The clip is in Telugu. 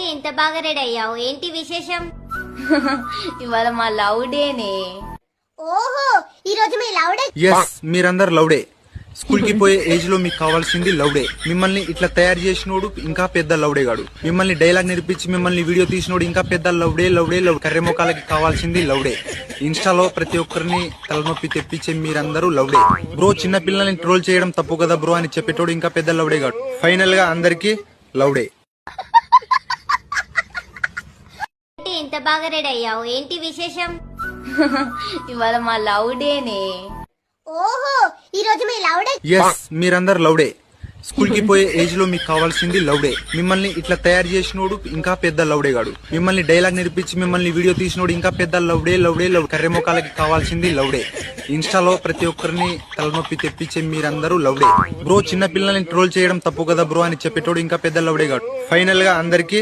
ఏంటి ఇంత బాగా రెడీ అయ్యావు? ఏంటి విశేషం? ఇవాళ మా లవ్ డేనే. ఓహో, ఈ రోజు మీ లవ్ డే. ఎస్, మీరందరు లవ్డే. స్కూల్ కి పోయే ఏజ్ లో మీకు కావాల్సింది లవ్డే. మిమ్మల్ని ఇట్లా తయారు చేసినోడు ఇంకా పెద్ద లవ్డే గాడు. మిమ్మల్ని డైలాగ్ నేర్పించి మిమ్మల్ని వీడియో తీసినోడు ఇంకా పెద్ద లవ్డే. కర్రెమోకాలకి కావాల్సింది లవ్డే. ఇన్స్టాలో ప్రతి ఒక్కరిని తలనొప్పి తెప్పించే మీరందరూ లవ్డే. బ్రో, చిన్న పిల్లల్ని ట్రోల్ చేయడం తప్పు కదా బ్రో అని చెప్పేటోడు ఇంకా పెద్ద లవ్డే గాడు. ఫైనల్ గా అందరికి లవ్డే. ఏంటి ఇంత బాగా రెడీ అయ్యావు? ఏంటి విశేషం? ఇవాళ మా లవ్ డేనే. ఓహో, ఈ రోజు మీ లవ్ డే. ఎస్, మీరందరు లవ్డే. స్కూల్ కి పోయే ఏజ్ లో మీకు కావాల్సింది లవ్డే. మిమ్మల్ని ఇట్లా తయారు చేసినోడు ఇంకా పెద్ద లవ్డే గాడు. మిమ్మల్ని డైలాగ్ నేర్పించి మిమ్మల్ని వీడియో తీసినోడు ఇంకా పెద్ద లవ్డే. కర్రెమోకాలకి కావాల్సింది లవ్డే. ఇన్స్టాలో ప్రతి ఒక్కరిని తలనొప్పి తెప్పించే మీరందరూ లవ్డే. బ్రో, చిన్న పిల్లల్ని ట్రోల్ చేయడం తప్పు కదా బ్రో అని చెప్పేటోడు ఇంకా పెద్ద లవ్డే గాడు. ఫైనల్ గా అందరికి